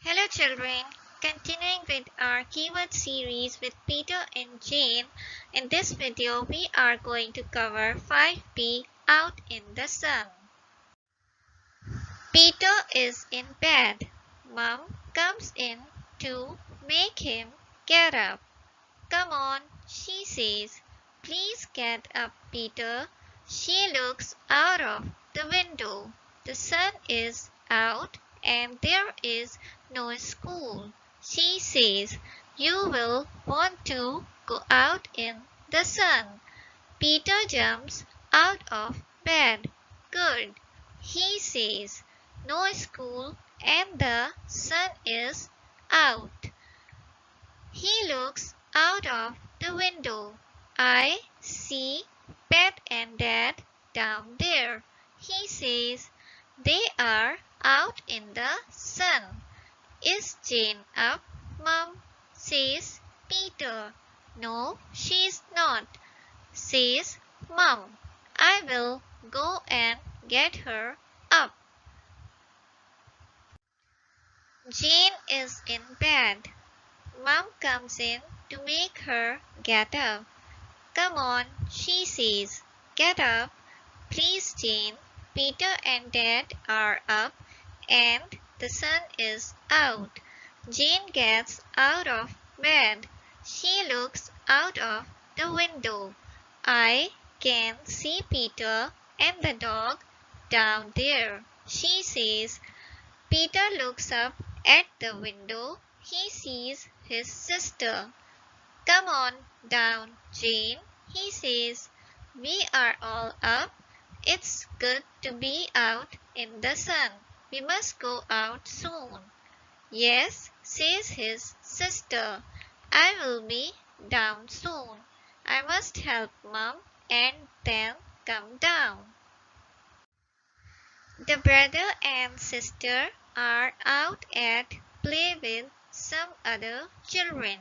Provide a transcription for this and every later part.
Hello children, continuing with our keyword series with Peter and Jane. In this video we are going to cover 5P out in the sun. Peter is in bed. Mom comes in to make him get up. Come on, she says. Please get up, Peter. She looks out of the window. The sun is out and there is no school. She says, you will want to go out in the sun. Peter jumps out of bed. Good, he says. No school and the sun is out. He looks out of the window. I see Pat and Dad down there. He says, they are out in the sun. Is Jane up, Mom? Says Peter. No, she's not, says Mom. I will go and get her up. Jane is in bed. Mom comes in to make her get up. Come on, she says. Get up, please, Jane. Peter and Dad are up and the sun is out. Jane gets out of bed. She looks out of the window. I can see Peter and the dog down there, she says. Peter looks up at the window. He sees his sister. Come on down, Jane, he says. We are all up. It's good to be out in the sun. We must go out soon. Yes, says his sister. I will be down soon. I must help Mom and then come down. The brother and sister are out at play with some other children.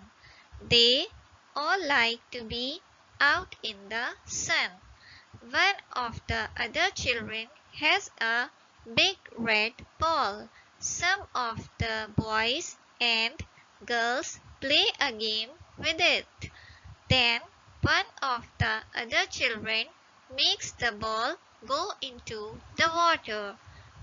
They all like to be out in the sun. One of the other children has a big red ball. Some of the boys and girls play a game with it. Then one of the other children makes the ball go into the water.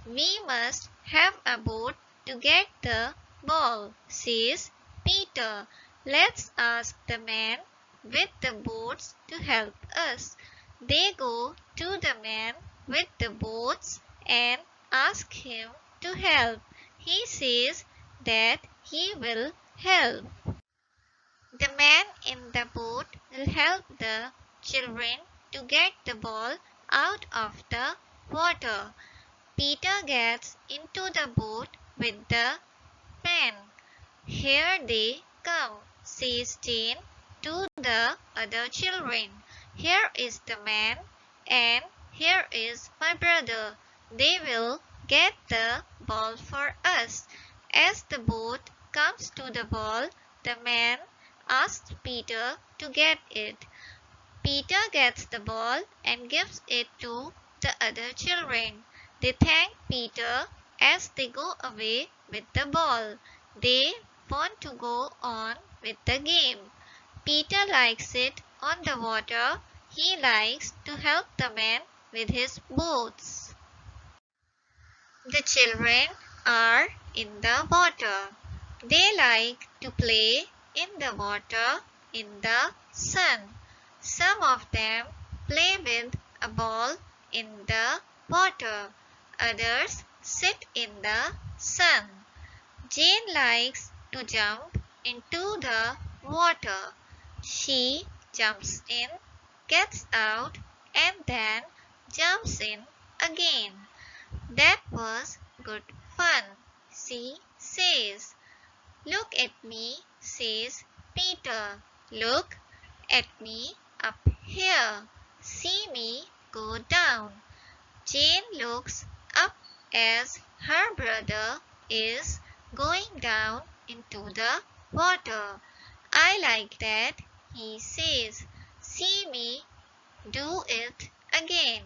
We must have a boat to get the ball, says Peter. Let's ask the man with the boats to help us. They go to the man with the boats and ask him to help. He says that he will help. The man in the boat will help the children to get the ball out of the water. Peter gets into the boat with the man. Here they come, says Jane to the other children. Here is the man and here is my brother. They will get the ball for us. As the boat comes to the ball, the man asks Peter to get it. Peter gets the ball and gives it to the other children. They thank Peter as they go away with the ball. They want to go on with the game. Peter likes it on the water. He likes to help the man with his boats. The children are in the water. They like to play in the water in the sun. Some of them play with a ball in the water. Others sit in the sun. Jane likes to jump into the water. She jumps in, gets out, and then jumps in again. That was good fun, she says. Look at me, says Peter. Look at me up here. See me go down. Jane looks up as her brother is going down into the water. I like that, he says. See me do it again.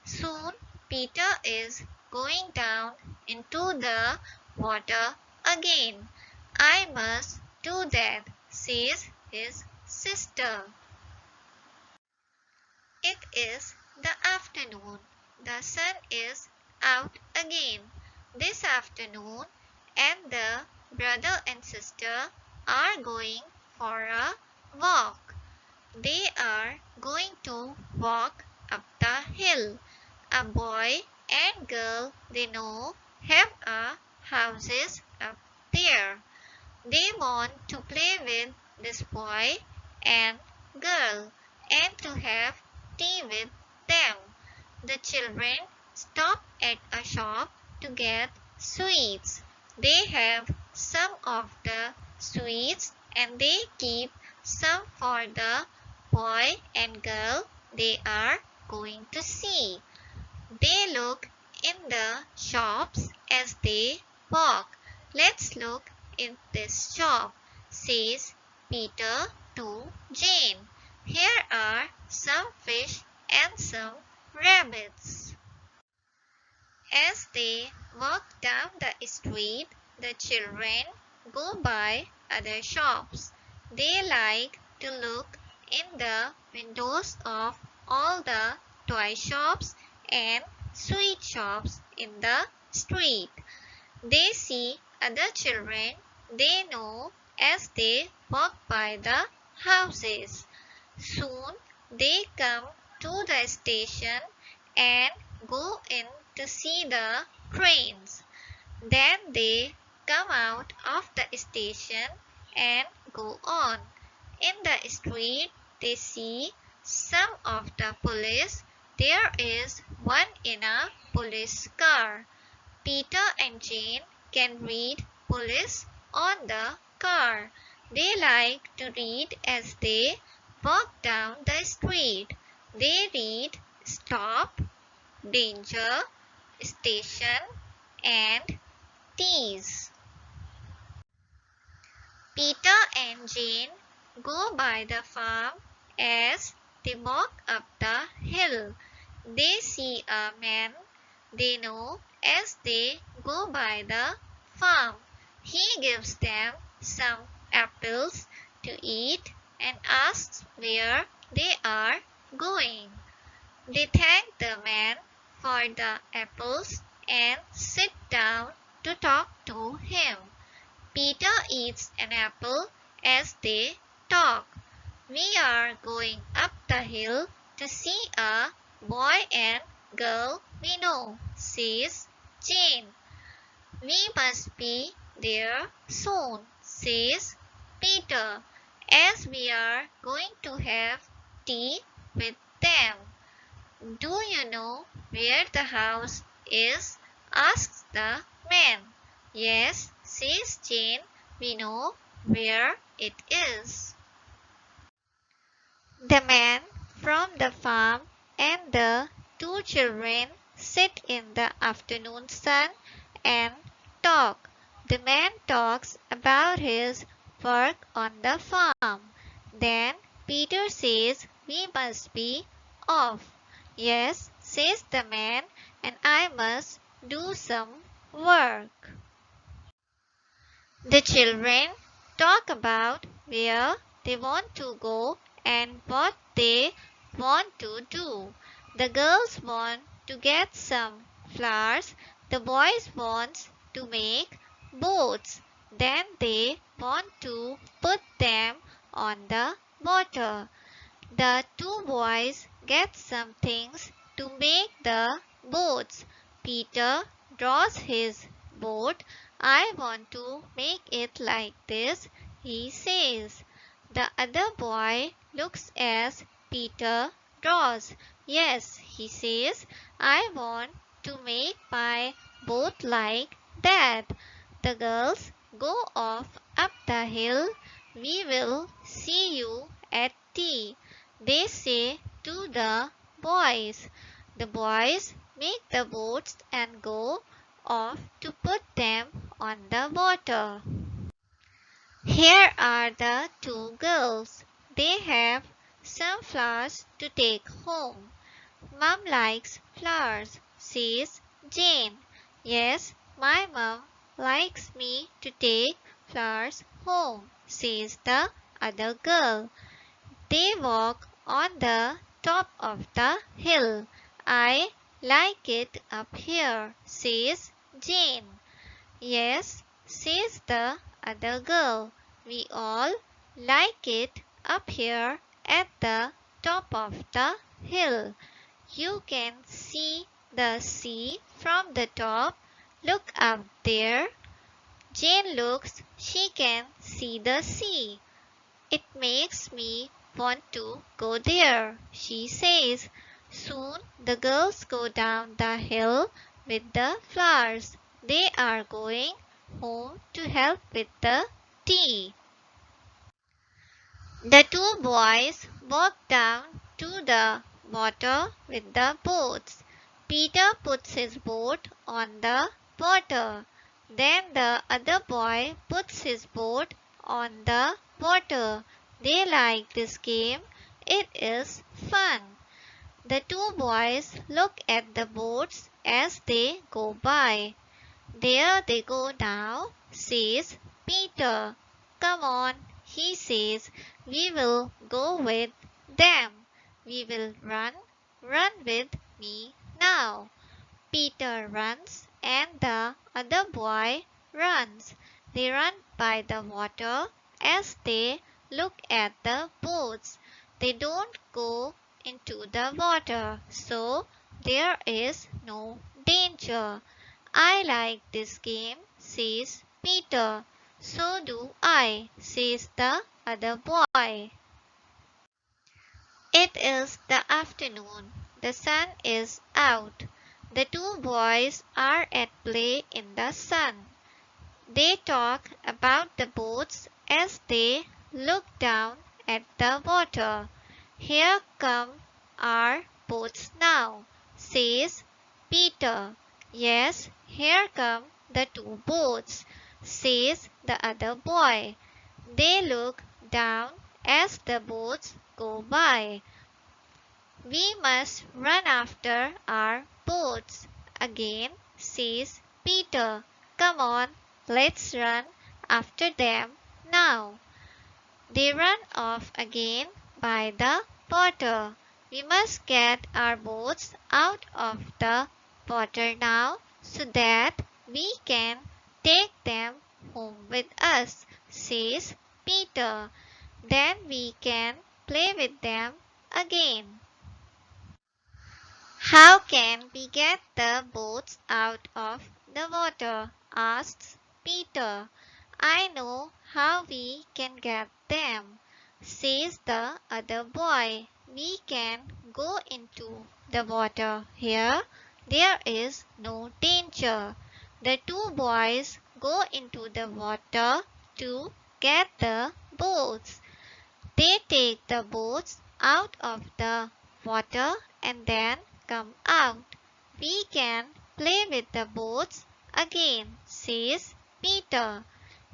Soon Peter is going down into the water again. I must do that, says his sister. It is the afternoon. The sun is out again this afternoon, and the brother and sister are going for a walk. They are going to walk up the hill. A boy and girl they know have a houses up there. They want to play with this boy and girl and to have tea with them. The children stop at a shop to get sweets. They have some of the sweets and they keep some for the boy and girl they are going to see. They look in the shops as they walk. Let's look in this shop, says Peter to Jane. Here are some fish and some rabbits. As they walk down the street, the children go by other shops. They like to look in the windows of all the toy shops and sweet shops in the street. They see other children they know as they walk by the houses. Soon they come to the station and go in to see the trains. Then they come out of the station and go on. In the street, they see some of the police. There is one in a police car. Peter and Jane can read police on the car. They like to read as they walk down the street. They read stop, danger, station, and tease. Peter and Jane go by the farm as they walk up the hill. They see a man they know as they go by the farm. He gives them some apples to eat and asks where they are going. They thank the man for the apples and sit down to talk to him. Peter eats an apple as they talk. We are going up the hill to see a boy and girl we know, says Jane. We must be there soon, says Peter, as we are going to have tea with them. Do you know where the house is? Asks the man. Yes, says Jane, we know where it is. The man from the farm and the two children sit in the afternoon sun and talk. The man talks about his work on the farm. Then Peter says we must be off. Yes, says the man, and I must do some work. The children talk about where they want to go and what they want to do. The girls want to get some flowers. The boys want to make boats. Then they want to put them on the water. The two boys get some things to make the boats. Peter draws his boat. I want to make it like this, he says. The other boy looks as Peter draws. Yes, he says, I want to make my boat like that. The girls go off up the hill. We will see you at tea, they say to the boys. The boys make the boats and go off to put them on the water. Here are the two girls. They have some flowers to take home. Mom likes flowers, says Jane. Yes, my mom likes me to take flowers home, says the other girl. They walk on the top of the hill. I like it up here, says Jane. Yes, says the other girl. We all like it up here at the top of the hill. You can see the sea from the top. Look up there. Jane looks. She can see the sea. It makes me want to go there, she says. Soon the girls go down the hill with the flowers. They are going home to help with the tea. The two boys walk down to the water with the boats. Peter puts his boat on the water. Then the other boy puts his boat on the water. They like this game. It is fun. The two boys look at the boats as they go by. There they go now, says Peter. Come on, he says, we will go with them. We will run, run with me now. Peter runs and the other boy runs. They run by the water as they look at the boats. They don't go into the water, so there is no danger. I like this game, says Peter. So do I, says the other boy. It is the afternoon. The sun is out. The two boys are at play in the sun. They talk about the boats as they look down at the water. Here come our boats now, says Peter. Yes, here come the two boats, says the other boy. They look down as the boats go by. We must run after our boats again, says Peter. Come on, let's run after them now. They run off again by the water. We must get our boats out of the water now so that we can take them home with us, says Peter. Then we can play with them again. How can we get the boats out of the water? Asks Peter. I know how we can get them, says the other boy. We can go into the water here. There is no danger. The two boys go into the water to get the boats. They take the boats out of the water and then come out. We can play with the boats again, says Peter.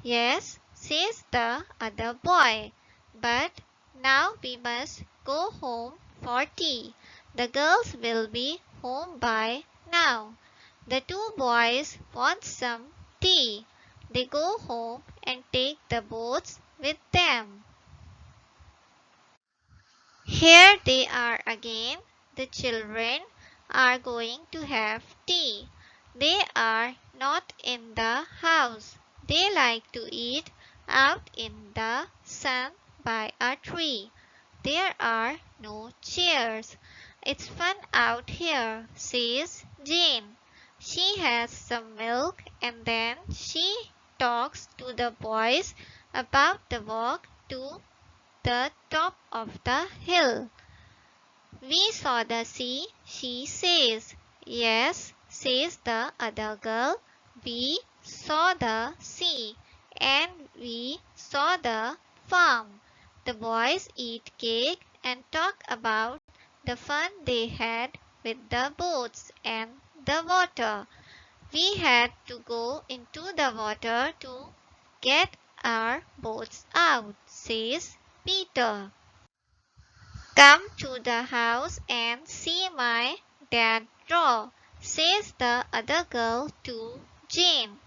Yes, says the other boy. But now we must go home for tea. The girls will be home by now. The two boys want some tea. They go home and take the boats with them. Here they are again. The children are going to have tea. They are not in the house. They like to eat out in the sun by a tree. There are no chairs. It's fun out here, says Jane. She has some milk and then she talks to the boys about the walk to the top of the hill. We saw the sea, she says. Yes, says the other girl. We saw the sea and we saw the farm. The boys eat cake and talk about the fun they had with the boats and the water. We had to go into the water to get our boats out, says Peter. Come to the house and see my dad draw, says the other girl to Jane.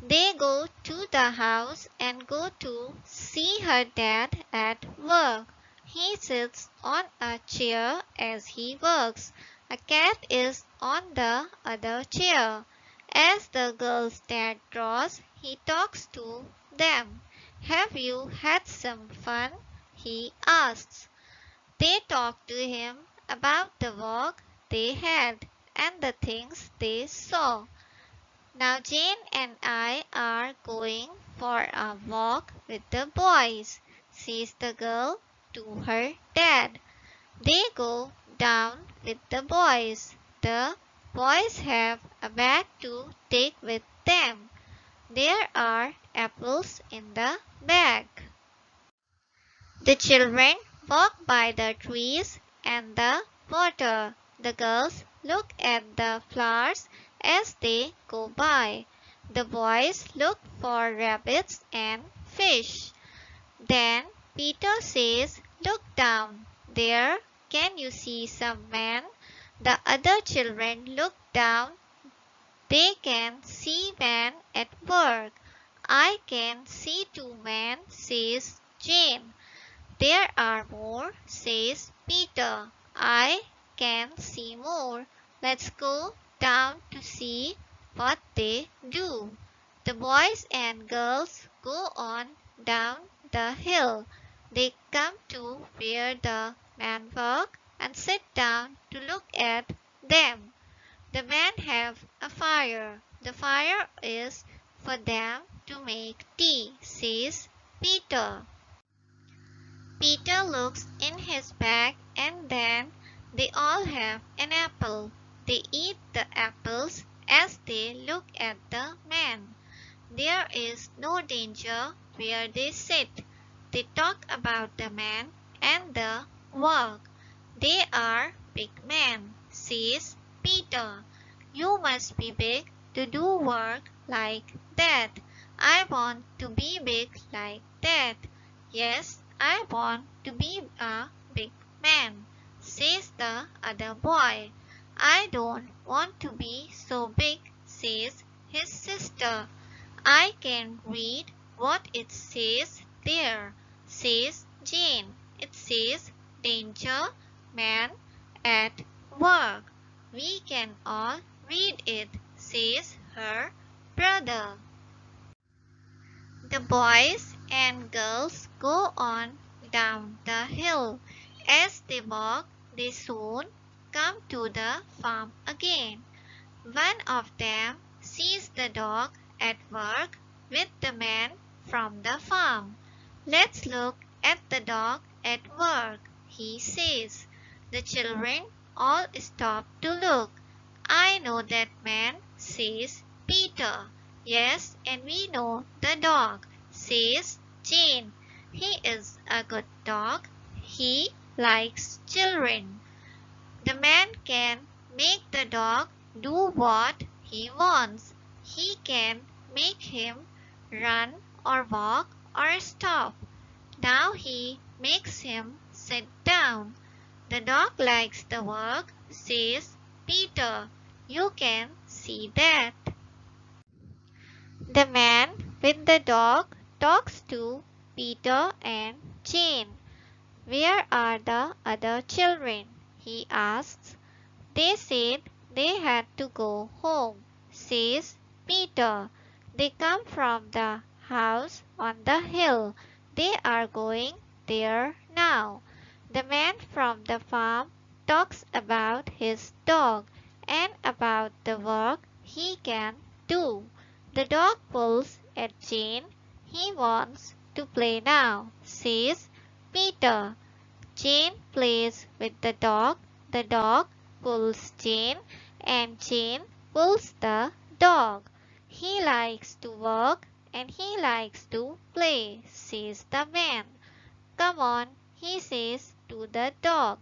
They go to the house and go to see her dad at work. He sits on a chair as he works. A cat is on the other chair. As the girl's dad draws, he talks to them. Have you had some fun? He asks. They talk to him about the walk they had and the things they saw. Now Jane and I are going for a walk with the boys, says the girl to her dad. They go down with the boys. The boys have a bag to take with them. There are apples in the bag. The children walk by the trees and the water. The girls look at the flowers as they go by. The boys look for rabbits and fish. Then Peter says, "Look down there. Can you see some men?" The other children look down. They can see men at work. "I can see two men," says Jane. "There are more," says Peter. "I can see more. Let's go down to see what they do." The boys and girls go on down the hill. They come to where the men work and sit down to look at them. The men have a fire. "The fire is for them to make tea," says Peter. Peter looks in his bag and then they all have an apple. They eat the apples as they look at the men. There is no danger where they sit. They talk about the men and the work. "They are big men," says Peter. "You must be big to do work like that. I want to be big like that. Yes, I want to be a big man," says the other boy. "I don't want to be so big," says his sister. "I can read what it says there," says Jane. "It says danger, man, at work." "We can all read it," says her brother. The boys and girls go on down the hill. As they walk, they soon come to the farm again. One of them sees the dog at work with the man from the farm. "Let's look at the dog at work," he says. The children all stop to look. "I know that man," says Peter. "Yes, and we know the dog," says Jane. "He is a good dog. He likes children." The man can make the dog do what he wants. He can make him run or walk or stop. Now he makes him sit down. "The dog likes the work," says Peter. "You can see that." The man with the dog talks to Peter and Jane. "Where are the other children?" he asks. "They said they had to go home," says Peter. "They come from the house on the hill. They are going there now." The man from the farm talks about his dog and about the work he can do. The dog pulls at Jane. "He wants to play now," says Peter. Jane plays with the dog. The dog pulls Jane and Jane pulls the dog. "He likes to work and he likes to play," says the man. "Come on," he says to the dog.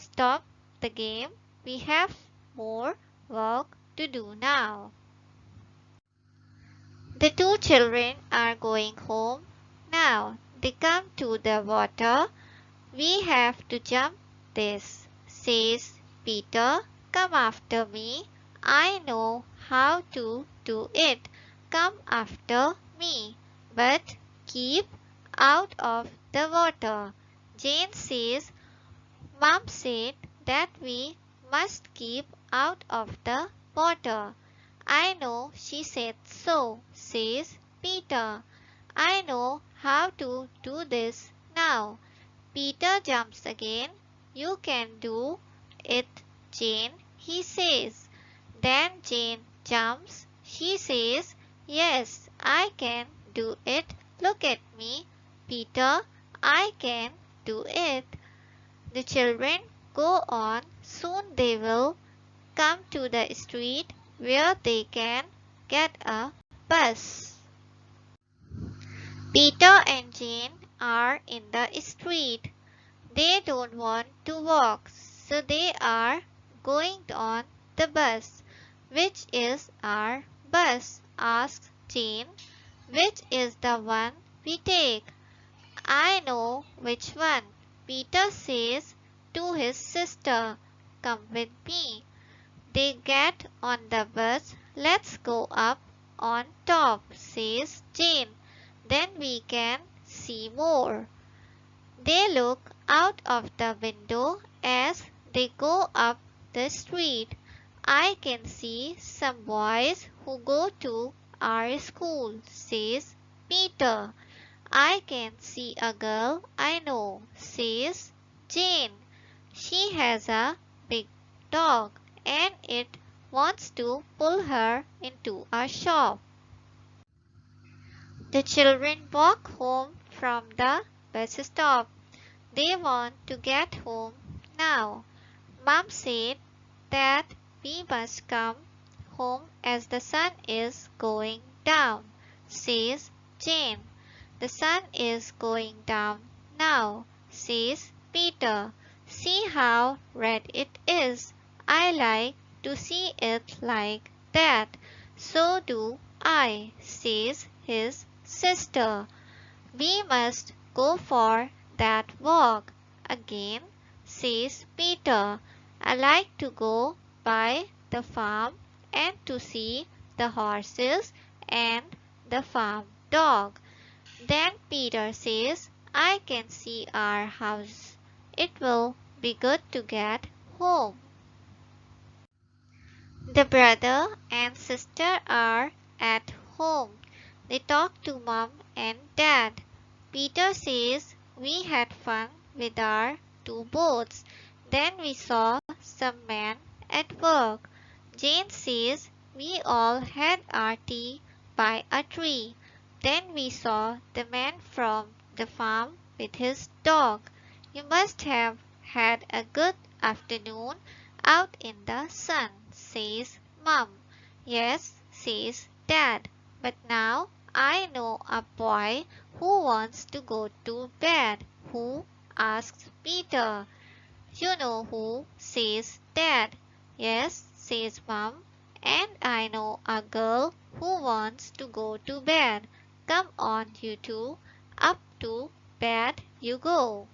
"Stop the game. We have more work to do now." The two children are going home now. They come to the water. "We have to jump this," says Peter. "Come after me. I know how to do it." come after me, but keep out of the water. Jane says, Mom said that we must keep out of the water. I know she said so, says Peter. I know how to do this now. Peter jumps again. You can do it, Jane, he says. Then Jane jumps. She says, Yes, I can do it. Look at me, Peter. I can do it. The children go on. Soon they will come to the street where they can get a bus. Peter and Jane are in the street. They don't want to walk, so they are going on the bus. Which is our bus? Asks Jane. Which is the one we take? I know which one. Peter says to his sister, Come with me. They get on the bus. Let's go up on top, says Jane. Then we can see more. They look out of the window as they go up the street. I can see some boys who go to our school, says Peter. I can see a girl I know, says Jane. She has a big dog and it wants to pull her into a shop. The children walk home from the bus stop. They want to get home now. Mom said that we must come home as the sun is going down, says Jane. The sun is going down now, says Peter. See how red it is. I like to see it like that. So do I, says his sister. We must go for that walk again, says Peter. I like to go by the farm and to see the horses and the farm dog. Then Peter says, I can see our house. It will be good to get home. The brother and sister are at home. They talk to mom and dad. Peter says, We had fun with our two boats. Then we saw some men at work. Jane says, We all had our tea by a tree. Then we saw the man from the farm with his dog. You must have had a good afternoon out in the sun, says Mum. Yes, says Dad. But now I know a boy who wants to go to bed. Who? Asks Peter. You know who, says Dad. Yes, says Mum. And I know a girl who wants to go to bed. Come on, you two. Up to bed you go.